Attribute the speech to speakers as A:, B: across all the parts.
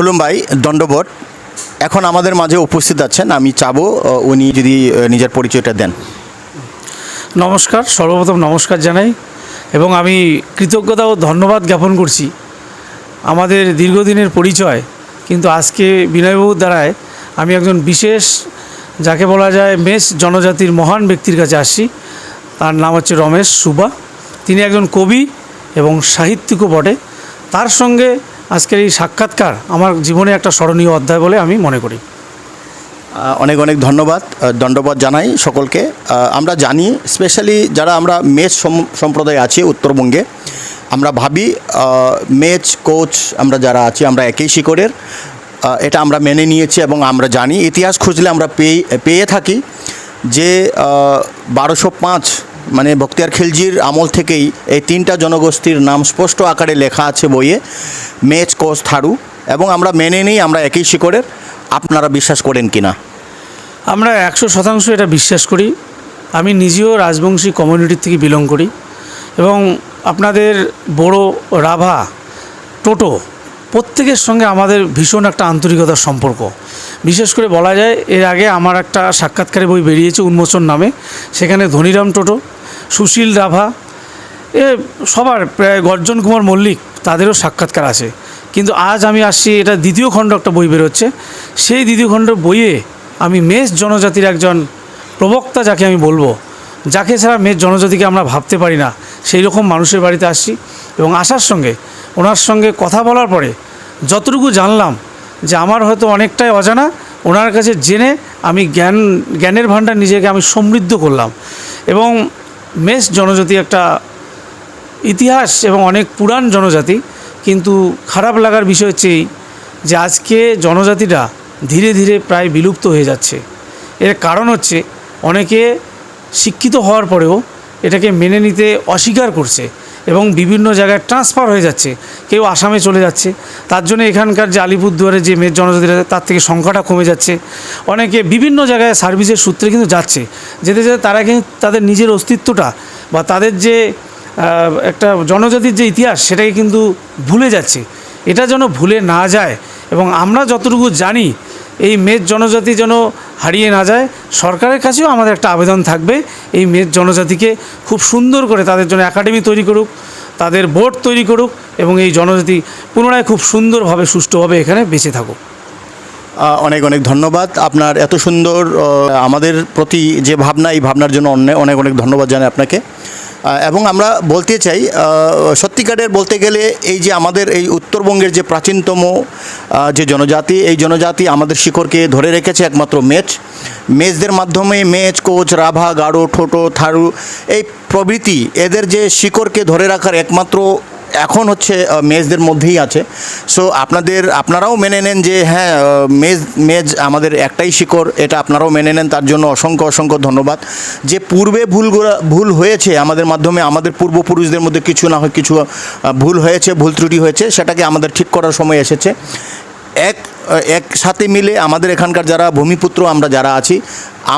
A: খুলুমবাই দণ্ডবোধ এখন আমাদের মাঝে উপস্থিত আছেন। আমি চাবো উনি যদি নিজের পরিচয়টা দেন।
B: নমস্কার, সর্বপ্রথম নমস্কার জানাই এবং আমি কৃতজ্ঞতা ও ধন্যবাদ জ্ঞাপন করছি। আমাদের দীর্ঘদিনের পরিচয়, কিন্তু আজকে বিনয়বাবুর দ্বারায় আমি একজন বিশেষ, যাকে বলা যায় মেষ জনজাতির মহান ব্যক্তির কাছে আসছি। তার নাম হচ্ছে রমেশ সুবা। তিনি একজন কবি এবং সাহিত্যিকও বটে। তার সঙ্গে আজকের এই সাক্ষাৎকার আমার জীবনে একটা স্মরণীয় অধ্যায় বলে আমি মনে করি।
A: অনেক অনেক দণ্ডবোধ জানাই সকলকে। আমরা জানি, স্পেশালি যারা আমরা মেষ সম্প্রদায় আছি উত্তরবঙ্গে, আমরা ভাবি মেষ কোচ আমরা যারা আছি আমরা একই শিকড়ের, এটা আমরা মেনে নিয়েছি এবং আমরা জানি, ইতিহাস খুঁজলে আমরা পেয়ে থাকি যে 1205 মানে বখতিয়ার খিলজির আমল থেকেই এই তিনটা জনগোষ্ঠীর নাম স্পষ্ট আকারে লেখা আছে বইয়ে, মেচ কোচ থারু, এবং আমরা মেনে নিই আমরা একই শিকড়ের। আপনারা বিশ্বাস করেন কি না?
B: আমরা 100% এটা বিশ্বাস করি। আমি নিজেও রাজবংশী কমিউনিটির থেকে বিলং করি এবং আপনাদের বড়ো, রাভা, টোটো প্রত্যেকের সঙ্গে আমাদের ভীষণ একটা আন্তরিকতার সম্পর্ক। বিশেষ করে বলা যায়, এর আগে আমার একটা সাক্ষাৎকারে বই বেরিয়েছে উন্মোচন নামে, সেখানে ধনীরাম টোটো, সুশীল রাভা, সবার প্রায় গর্জন কুমার মল্লিক, তাদেরও সাক্ষাৎকার আছে। কিন্তু আজ আমি আসছি, এটা দ্বিতীয় খণ্ড একটা বই বেরোচ্ছে, সেই দ্বিতীয় খণ্ডের বইয়ে আমি মেষ জনজাতির একজন প্রবক্তা, যাকে আমি বলবো, যাকে ছাড়া মেষ জনজাতিকে আমরা ভাবতে পারি না, সেই রকম মানুষের বাড়িতে আসছি। এবং আসার সঙ্গে ওনার সঙ্গে কথা বলার পরে যতটুকু জানলাম যে আমার হয়তো অনেকটাই অজানা, ওনার কাছে জেনে আমি জ্ঞানের ভাণ্ডার নিজেকে আমি সমৃদ্ধ করলাম। এবং মেষ জনজাতি একটা ইতিহাস এবং অনেক পুরাণ জনজাতি, কিন্তু খারাপ লাগার বিষয় হচ্ছে এই যে আজকে জনজাতিটা ধীরে ধীরে প্রায় বিলুপ্ত হয়ে যাচ্ছে। এর কারণ হচ্ছে অনেকে শিক্ষিত হওয়ার পরেও এটাকে মেনে নিতে অস্বীকার করছে এবং বিভিন্ন জায়গায় ট্রান্সফার হয়ে যাচ্ছে, কেউ আসামে চলে যাচ্ছে। তার জন্য এখানকার যে আলিপুরদুয়ারে যে মেষ জনজাতিরা, তার থেকে সংখ্যাটা কমে যাচ্ছে। অনেকে বিভিন্ন জায়গায় সার্ভিসের সূত্রে কিন্তু যাচ্ছে, যেতে যেতে তারা কিন্তু তাদের নিজের অস্তিত্বটা বা তাদের যে একটা জনজাতির যে ইতিহাস, সেটাকে কিন্তু ভুলে যাচ্ছে। এটা যেন ভুলে না যায় এবং আমরা যতটুকু জানি এই মেষ জনজাতি যেন হারিয়ে না যায়। সরকারের কাছেও আমাদের একটা আবেদন থাকবে, এই মেষ জনজাতিকে খুব সুন্দর করে তাদের জন্য একাডেমি তৈরি করুক, তাদের বোর্ড তৈরি করুক এবং এই জনজাতি পুনরায় খুব সুন্দরভাবে, সুষ্ঠুভাবে এখানে বেঁচে থাকুক।
A: অনেক অনেক ধন্যবাদ আপনার এত সুন্দর আমাদের প্রতি যে ভাবনা, এই ভাবনার জন্য অনেক অনেক ধন্যবাদ জানাই আপনাকে। এবং আমরা বলতে চাই, সত্যিকারের বলতে গেলে এই যে আমাদের এই উত্তরবঙ্গের যে প্রাচীনতম যে জনজাতি, এই জনজাতি আমাদের শিকড়কে ধরে রেখেছে একমাত্র মেচদের মাধ্যমে। মেচ, কোচ, রাভা, গারো, ঠোঁটো, থারু, এই প্রভৃতি এদের যে শিকড়কে ধরে রাখার একমাত্র এখন হচ্ছে মেজদের মধ্যেই আছে। সো আপনারাও মেনে নেন যে হ্যাঁ, মেজ আমাদের একটাই শিকড়, এটা আপনারাও মেনে নেন। তার জন্য অসংখ্য অসংখ্য ধন্যবাদ। যে পূর্বে ভুল হয়েছে আমাদের মাধ্যমে, আমাদের পূর্বপুরুষদের মধ্যে কিছু না হয় কিছু ভুল হয়েছে, ভুল ত্রুটি হয়েছে, সেটাকে আমাদের ঠিক করার সময় এসেছে। একসাথে মিলে আমাদের এখানকার যারা ভূমিপুত্র আমরা যারা আছি,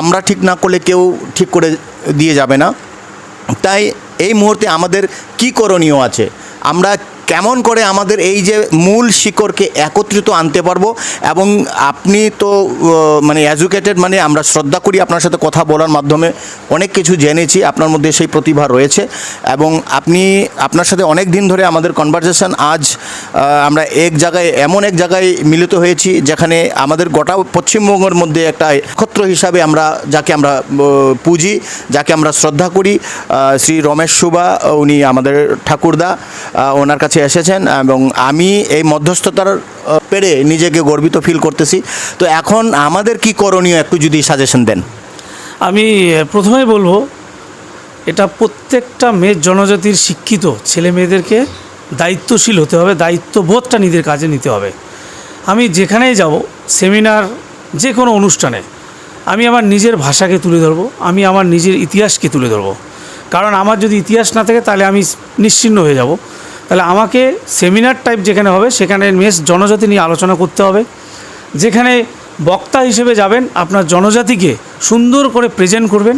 A: আমরা ঠিক না করলে কেউ ঠিক করে দিয়ে যাবে না। তাই এই মুহূর্তে আমাদের কি করণীয় আছে, আমরা কেমন করে আমাদের এই যে মূল শিকড়কে একত্রিত আনতে পারবো। এবং আপনি তো মানে এডুকেটেড, মানে আমরা শ্রদ্ধা করি, আপনার সাথে কথা বলার মাধ্যমে অনেক কিছু জেনেছি, আপনার মধ্যে সেই প্রতিভা রয়েছে এবং আপনার সাথে অনেক দিন ধরে আমাদের কনভারসেশন। আজ আমরা এমন এক জায়গায় মিলিত হয়েছি যেখানে আমাদের গোটা পশ্চিমবঙ্গের মধ্যে একটা নক্ষত্র হিসাবে আমরা যাকে আমরা পুজি, যাকে আমরা শ্রদ্ধা করি, শ্রী রমেশ সুবা, উনি আমাদের ঠাকুরদা, ওনার কাছে এসেছেন এবং আমি এই মধ্যস্থতার পেরে নিজেকে গর্বিত ফিল করতেছি। তো এখন আমাদের কি করণীয়, একটু যদি সাজেশন দেন।
B: আমি প্রথমেই বলবো, এটা প্রত্যেকটা মেষ জনজাতির শিক্ষিত ছেলে মেয়েদেরকে দায়িত্বশীল হতে হবে, দায়িত্ববোধটা নিজের কাজে নিতে হবে। আমি যেখানেই যাব, সেমিনার, যে কোনো অনুষ্ঠানে আমি আমার নিজের ভাষাকে তুলে ধরবো, আমি আমার নিজের ইতিহাসকে তুলে ধরবো। কারণ আমার যদি ইতিহাস না থাকে তাহলে আমি নিশ্চিহ্ন হয়ে যাব। তাহলে আমাকে সেমিনার টাইপ যেখানে হবে, সেখানে মেষ জনজাতি নিয়ে আলোচনা করতে হবে। যেখানে বক্তা হিসেবে যাবেন, আপনার জনজাতিকে সুন্দর করে প্রেজেন্ট করবেন,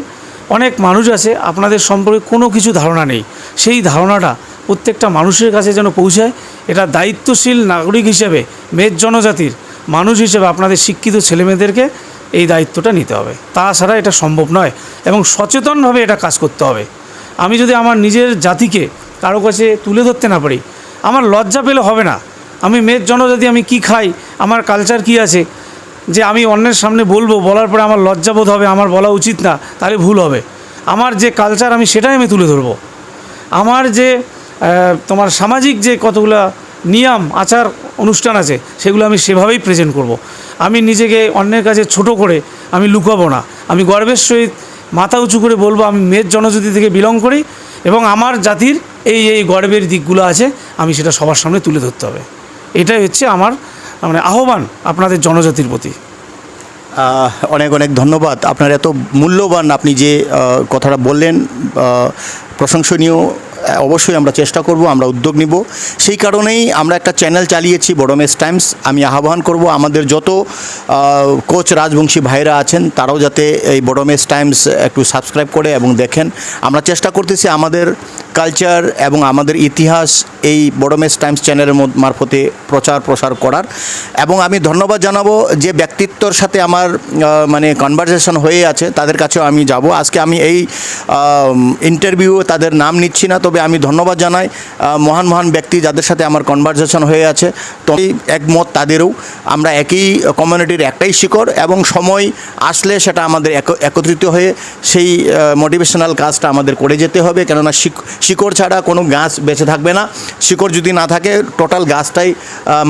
B: অনেক মানুষ আছে আপনাদের সম্পর্কে কোনো কিছু ধারণা নেই, সেই ধারণাটা প্রত্যেকটা মানুষের কাছে যেন পৌঁছায়। এটা দায়িত্বশীল নাগরিক হিসেবে, মেষ জনজাতির মানুষ হিসেবে আপনাদের শিক্ষিত ছেলেমেয়েদেরকে এই দায়িত্বটা নিতে হবে, তাছাড়া এটা সম্ভব নয় এবং সচেতনভাবে এটা কাজ করতে হবে। আমি যদি আমার নিজের জাতিকে কারো কাছে তুলে ধরতে না পারি, আমার লজ্জা পেলে হবে না। আমি মেষ জনজাতি, আমি কি খাই, আমার কালচার কি আছে, যে আমি অন্যের সামনে বলবো, বলার পরে আমার লজ্জাবোধ হবে, আমার বলা উচিত না, তাহলে ভুল হবে। আমার যে কালচার আমি সেটাই আমি তুলে ধরবো। আমার যে তোমার সামাজিক যে কতগুলো নিয়ম আচার অনুষ্ঠান আছে সেগুলো আমি সেভাবেই প্রেজেন্ট করব। আমি নিজেকে অন্যের কাছে ছোট করে আমি লুকাবো না, আমি গর্বের সহিত মাথা উঁচু করে বলবো আমি মেষ জনজাতি থেকে বিলং করি এবং আমার জাতির এই এই গর্বের দিকগুলো আছে, আমি সেটা সবার সামনে তুলে ধরতে হবে। এটাই হচ্ছে আমার মানে আহ্বান আপনাদের জনজাতির প্রতি।
A: অনেক অনেক ধন্যবাদ। আপনার এত মূল্যবান আপনি যে কথাটা বললেন, প্রশংসনীয়। অবশ্যই আমরা চেষ্টা করব, আমরা উদ্যোগ নিব। সেই কারণেই আমরা একটা চ্যানেল চালিয়েছি বড় মেষ টাইমস। আমি আহ্বান করব আমাদের যত কোচ রাজবংশী ভাইরা আছেন তারাও যাতে এই বড় মেষ টাইমস একটু সাবস্ক্রাইব করে এবং দেখেন। আমরা চেষ্টা করতেছি আমাদের কালচার এবং আমাদের ইতিহাস এই বড় মেষ টাইমস চ্যানেলের মারফতে প্রসার করার। এবং আমি ধন্যবাদ জানাবো যে ব্যক্তিত্বর সাথে আমার মানে কনভারসেশন হয়ে আছে, তাদের কাছেও আমি যাব। আজকে আমি এই ইন্টারভিউ তাদের নাম নিচ্ছি না, তবে আমি ধন্যবাদ জানাই মহান মহান ব্যক্তি যাদের সাথে আমার কনভারসেশন হয়ে আছে। তো একমত তাদেরও, আমরা একই কমিউনিটির একটাই শিকড় এবং সময় আসলে সেটা আমাদের একত্রিত হয়ে সেই মোটিভেশনাল কাজটা আমাদের করে যেতে হবে। কেননা শিকড় ছাড়া কোনো গাছ বেঁচে থাকবে না। শিকড় যদি না থাকে টোটাল গাছটাই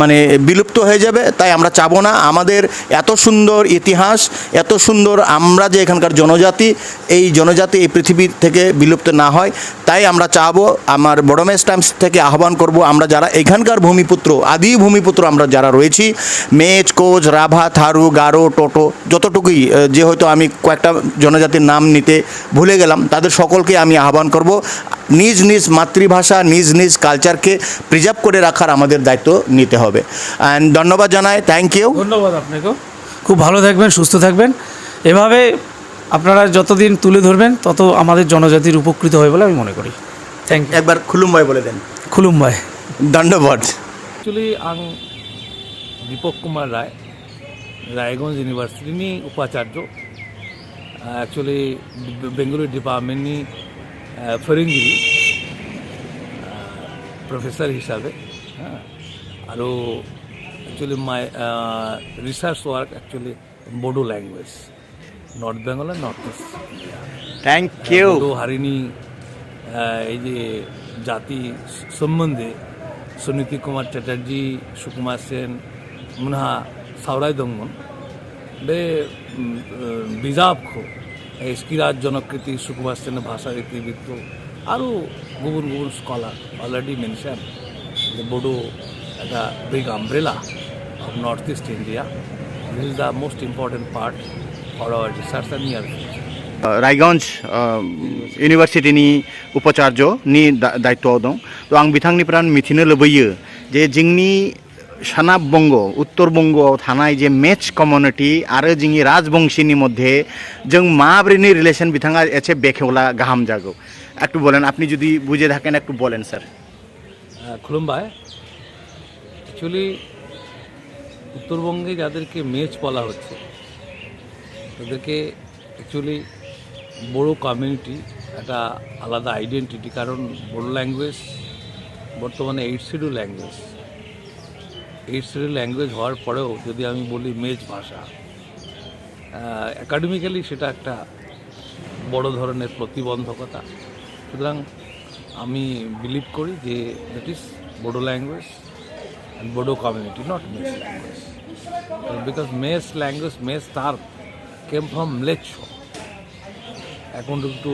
A: মানে বিলুপ্ত হয়ে যাবে। তাই আমরা চাবো না আমাদের এত সুন্দর ইতিহাস, এত সুন্দর আমরা যে এখানকার জনজাতি, এই জনজাতি এই পৃথিবী থেকে বিলুপ্ত না হয়। তাই আমরা চাবো, আমার বড় মেষ টাইমস থেকে আহ্বান করব, আমরা যারা এখানকার ভূমিপুত্র, আদি ভূমিপুত্র আমরা যারা রয়েছি, মেচ, কোচ, রাভা, থারু, গারো, টোটো, যতটুকুই, যে হয়তো আমি কয়েকটা জনজাতির নাম নিতে ভুলে গেলাম, তাদের সকলকে আমি আহ্বান করব নিজ নিজ মাতৃভাষা, নিজ নিজ কালচারকে প্রিজার্ভ করে রাখার আমাদের দায়িত্ব নিতে হবে। অ্যান্ড ধন্যবাদ জানাই, থ্যাংক ইউ।
B: ধন্যবাদ আপনাকেও। খুব ভালো থাকবেন, সুস্থ থাকবেন। এভাবে আপনারা যতদিন তুলে ধরবেন তত আমাদের জনজাতির উপকৃত হবে বলে আমি মনে করি। Thank you.
A: একবার খুলুমবাই বলে দেন।
B: খুলুমবাই।
A: ধন্যবাদ।
C: Actually, ang Deepak Kumar Rai, Raiganj University ni Upacharya. Actually, Bengaluru Department ni Faringiri professor হিসাবে। আরও actually my research work actually Bodo language, North Bengal and North East India.
A: Thank you.
C: Bodo Harini এই যে জাতি সম্বন্ধে সুনীতি কুমার চ্যাটার্জি, সুকুমার সেন, মুনহা সাউরাই দংমন বে বিজাবখো স্কিরাজ জনকৃতি সুকুমার সেনের ভাষা রীতিবৃত্ত আরও গুবুন গুবুন স্কলার অলরেডি মেনশন যে বড়ো একটা big umbrella of North East India. This is the most important part for our research and near future.
A: Raiganj इउनिभार्सिटिनि उपाचार्य नि दायित्वआव दं। तो आं बिथांनिफ्राय मिथिनो लुबैयो जे जोंनि सोनाब बंग, उत्तर बंगआव थानाय जे मेच कमिउनिटी आरो जोंनि राजबंशीनि मध्य जों माब्रैनि रिलेशन बिथाङा एसे बेखेवला गाहाम जागौ। एकटु बोलेन, আপনি যদি বুঝে থাকেন একটু বলেন স্যার।
C: খুলুমবাই, অ্যাকচুয়ালি উত্তরবঙ্গে যাদেরকে মেচ বলা হচ্ছে তাদেরকে অ্যাকচুয়ালি বড়ো কমিউনিটি একটা আলাদা আইডেন্টিটি। কারণ বড়ো ল্যাঙ্গুয়েজ বর্তমানে 8th schedule language. 8th schedule language হওয়ার পরেও যদি আমি বলি মেচ ভাষা, অ্যাকাডেমিক্যালি সেটা একটা বড় ধরনের প্রতিবন্ধকতা। সুতরাং আমি বিলিভ করি যে দ্যাট ইজ বড়ো ল্যাঙ্গুয়েজ অ্যান্ড বড়ো community, not Mech language. Because Mech language, Mech তার came from Mlecho, according to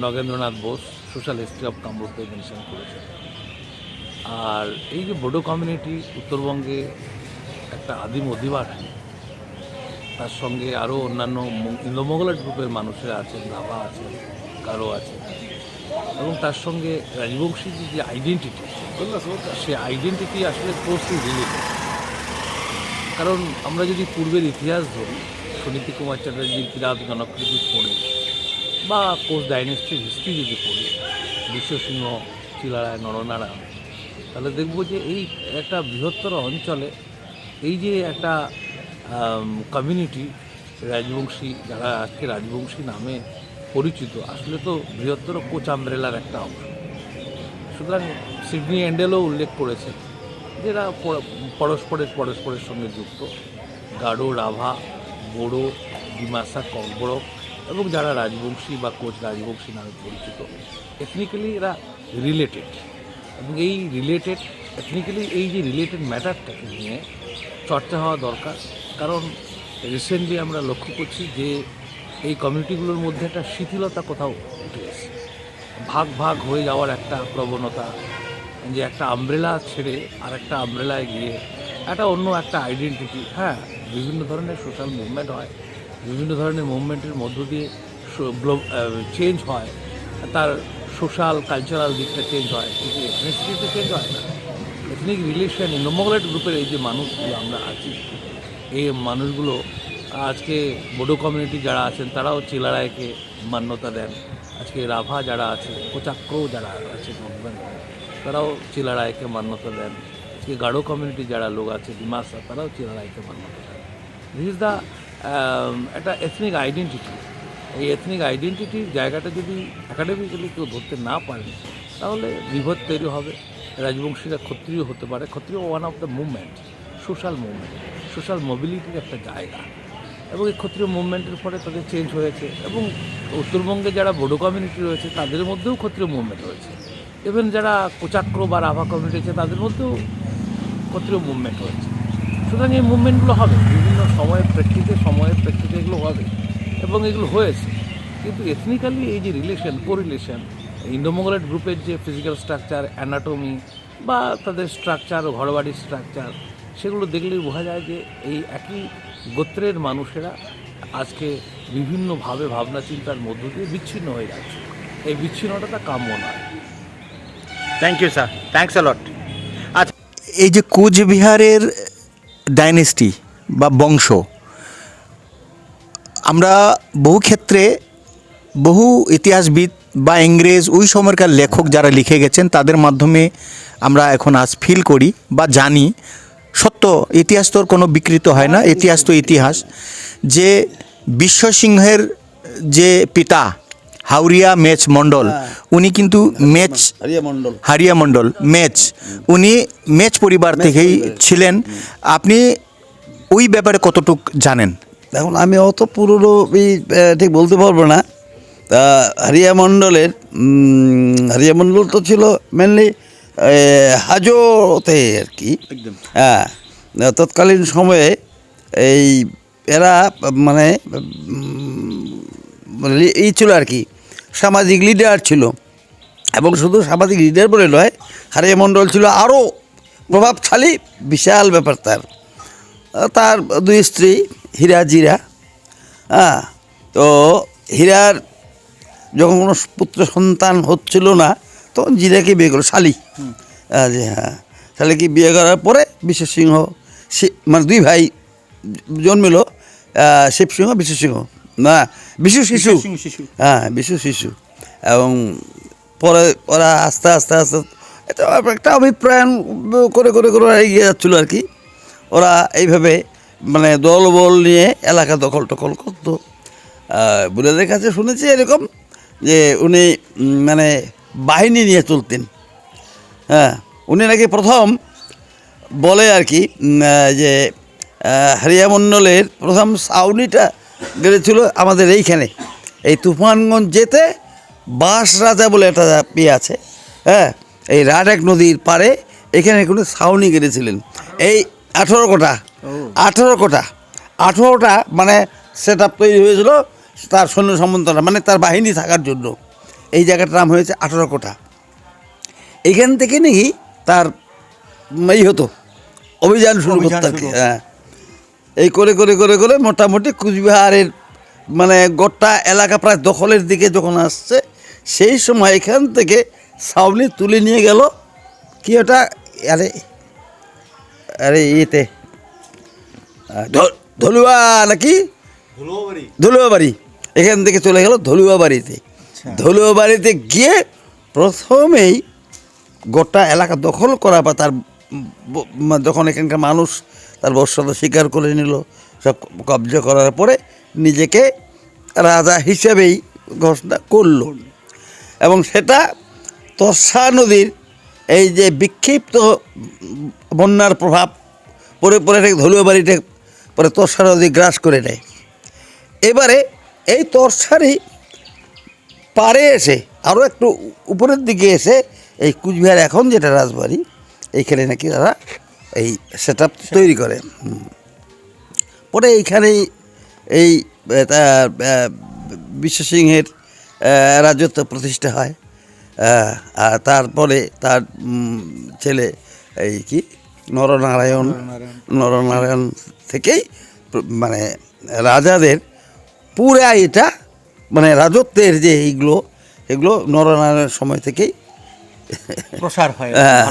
C: Nagendranath Bose social history of কামরূপে মেনশন করেছে। আর এই যে বড়ো কমিউনিটি উত্তরবঙ্গে একটা আদিম অধিবাসী, তার সঙ্গে আরও অন্যান্য ইন্দোমোগলাট গ্রুপের মানুষেরা আছেন, রাভা আছেন, গারো আছেন, এবং তার সঙ্গে রাজবংশী যে আইডেন্টিটি, সে আইডেন্টিটি আসলে ক্লোজলি রিলেটেড। কারণ আমরা যদি পূর্বের ইতিহাস ধরি, সুনীতি কুমার চ্যাটার্জির কিরাত জনকৃতি পড়ে বা কোচ ডাইনেস্টির হিস্ট্রি যদি পড়ি, বিশ্বসিংহ, চিলারায়, নরনারায়ণ, তাহলে দেখব যে এই একটা বৃহত্তর অঞ্চলে এই যে একটা কমিউনিটি রাজবংশী, যারা আজকে রাজবংশী নামে পরিচিত, আসলে তো বৃহত্তর কোচ আমব্রেলার একটা অংশ। সুতরাং সিডনি অ্যান্ডেলও উল্লেখ করেছে যেটা পরস্পরের সঙ্গে যুক্ত, গারো, রাভা, বোড়ো, ডিমাসা, ককবরক এবং যারা রাজবংশী বা কোচ রাজবংশী নামে পরিচিত, এথনিক্যালি এরা রিলেটেড। এবং এই রিলেটেড ম্যাটারটাকে নিয়ে চর্চা হওয়া দরকার। কারণ রিসেন্টলি আমরা লক্ষ্য করছি যে এই কমিউনিটিগুলোর মধ্যে একটা শিথিলতা কোথাও উঠে এসেছে, ভাগ হয়ে যাওয়ার একটা প্রবণতা, যে একটা আমব্রেলা ছেড়ে আর একটা আমব্রেলায় গিয়ে একটা অন্য একটা আইডেন্টিটি। হ্যাঁ, বিভিন্ন ধরনের সোশ্যাল মুভমেন্ট হয়, বিভিন্ন ধরনের মুভমেন্টের মধ্য দিয়ে চেঞ্জ হয়, তার সোশ্যাল কালচারাল দিকটা চেঞ্জ হয়, কিন্তু এথনিসিটিতে চেঞ্জ হয় না। এথনিক রিলেশন, ইন্ডোমোগ্রেট গ্রুপের এই যে মানুষগুলো আমরা আছি, এই মানুষগুলো আজকে বোডো কমিউনিটি যারা আছেন তারাও চিলারায়কে মান্যতা দেন, আজকে রাভা যারা আছে, কোচাক্রও যারা আছে নর্থ বেঙ্গল, তারাও চিলারায়কে মান্যতা দেন, আজকে গাঢ় কমিউনিটি যারা লোক আছে ডিমাসা, তারাও চিলারায়কে মান্যতা দেন। দিস ইজ দ্য একটা এথনিক আইডেন্টিটি। এই এথনিক আইডেন্টিটির জায়গাটা যদি একাডেমিক্যালি কেউ ধরতে না পারেন, তাহলে বিভেদ তৈরি হবে। রাজবংশীরা ক্ষত্রিয় হতে পারে, ক্ষত্রিয় one of the movement, social movement, social মোবিলিটির একটা জায়গা। এবং এই ক্ষত্রিয় মুভমেন্টের ফলে তাদের চেঞ্জ হয়েছে। এবং উত্তরবঙ্গে যারা বোডো কমিউনিটি রয়েছে তাদের মধ্যেও ক্ষত্রিয় মুভমেন্ট হয়েছে। ইভেন যারা কোচাক্র বা রাভা কমিউনিটি আছে তাদের মধ্যেও ক্ষত্রিয় মুভমেন্ট হয়েছে। সুতরাং এই মুভমেন্টগুলো হবে বিভিন্ন সময়ের প্রেক্ষিতে এগুলো হবে এবং এগুলো হয়েছে। কিন্তু এথনিক্যালি এই যে কোরিলেশন, ইন্ডোমোগ্রেট গ্রুপের যে ফিজিক্যাল স্ট্রাকচার, অ্যানাটমি বা তাদের স্ট্রাকচার, ঘরবাড়ির স্ট্রাকচার, সেগুলো দেখলেই বোঝা যায় যে এই একই গোত্রের মানুষেরা আজকে বিভিন্নভাবে ভাবনা চিন্তার মধ্য দিয়ে বিচ্ছিন্ন হয়ে যাচ্ছে। এই বিচ্ছিন্নতা কাম্য নয়।
A: Thank you sir, thanks a lot. আচ্ছা, এই যে কোচবিহারের ডাইনেস্টি বা বংশ, আমরা বহু ক্ষেত্রে বহু ইতিহাসবিদ বা ইংরেজ ওই সময়কার লেখক যারা লিখে গেছেন তাদের মাধ্যমে আমরা এখন আজ ফিল করি বা জানি, সত্য ইতিহাস তো কোনো বিকৃত হয় না, ইতিহাস তো ইতিহাস, যে বিশ্বসিংহের যে পিতা হাওড়িয়া মেচ মণ্ডল, উনি কিন্তু হারিয়া মণ্ডল মেচ, উনি মেচ পরিবার থেকেই ছিলেন। আপনি ওই ব্যাপারে কতটুক জানেন?
D: দেখুন, আমি অত পুরনো ঠিক বলতে পারবো না। তা হারিয়া মণ্ডল তো ছিল মেনলি হাজোতে আর কি। হ্যাঁ, তৎকালীন সময়ে এই এরা মানে এই ছিল আর কি, সামাজিক লিডার ছিল। এবং শুধু সামাজিক লিডার বলে নয়, হারিয়া মণ্ডল ছিল আরও প্রভাবশালী, বিশাল ব্যাপার। তার দুই স্ত্রী হীরা, জিরা। হ্যাঁ, তো হীরার যখন কোনো পুত্র সন্তান হচ্ছিল না, তখন জিরাকে বিয়ে করলো, শালি। হ্যাঁ, শালিকে বিয়ে করার পরে বিশ্বসিংহ, মানে দুই ভাই জন্মিল, শিবসিংহ, বিশ্বসিংহ, না বিশু শিশু। হ্যাঁ, বিশু শিশু। এবং পরে ওরা আস্তে আস্তে এটা একটা অভিপ্রায়ণ করে এগিয়ে যাচ্ছিলো আর কি। ওরা এইভাবে মানে দলবল নিয়ে এলাকা দখল করতো। বুড়াদের কাছে শুনেছি এরকম যে উনি মানে বাহিনী নিয়ে চলতেন। হ্যাঁ, উনি নাকি প্রথম বলে আর কি যে হারিয়া মণ্ডলের প্রথম ছাউনিটা গড়েছিল আমাদের এইখানে, এই তুফানগঞ্জ যেতে বাঁশ রাজা বলে একটা আছে। হ্যাঁ, এই রাডাক নদীর পাড়ে এখানে কোনো ছাউনি গড়েছিলেন। এই 18টা মানে সেট আপ তৈরি হয়েছিল তার সৈন্য সামন্তরা, মানে তার বাহিনী থাকার জন্য। এই জায়গাটার নাম হয়েছে 18 এখান থেকে নাকি তার হতো, অভিযান শুরু করতে আর কি। হ্যাঁ, এই করে মোটামুটি কুচবিহারের মানে গোটা এলাকা প্রায় দখলের দিকে যখন আসছে, সেই সময় এখান থেকে ছাউনি তুলে নিয়ে গেল কি ওটা, আরে ইয়েতে ধলুয়া নাকি ধলুয়াবাড়ি, এখান থেকে চলে গেল ধলুয়া বাড়িতে। ধলুয়া বাড়িতে গিয়ে প্রথমেই গোটা এলাকা দখল করা বা তার যখন এখানকার মানুষ তার বর্ষতা স্বীকার করে নিল, সব কবজা করার পরে নিজেকে রাজা হিসেবেই ঘোষণা করল। এবং সেটা তর্ষা নদীর এই যে বিক্ষিপ্ত বন্যার প্রভাব পরে পরে ধলুয়া বাড়িতে পরে তর্ষা নদী গ্রাস করে নেয়। এবারে এই তর্ষারই পারে এসে আরও একটু উপরের দিকে এসে এই কুচবিহার এখন যেটা রাজবাড়ি, এইখানে নাকি তারা এই সেট আপ তৈরি করে। পরে এইখানেই এই বিশ্বসিংহের রাজত্ব প্রতিষ্ঠা হয়। আর তারপরে তার ছেলে এই কি নরনারায়ণ থেকেই মানে রাজাদের পুরা এটা মানে রাজত্বের যে এগুলো নরনারায়ণের সময় থেকেই
A: প্রসার হয়।
D: হ্যাঁ।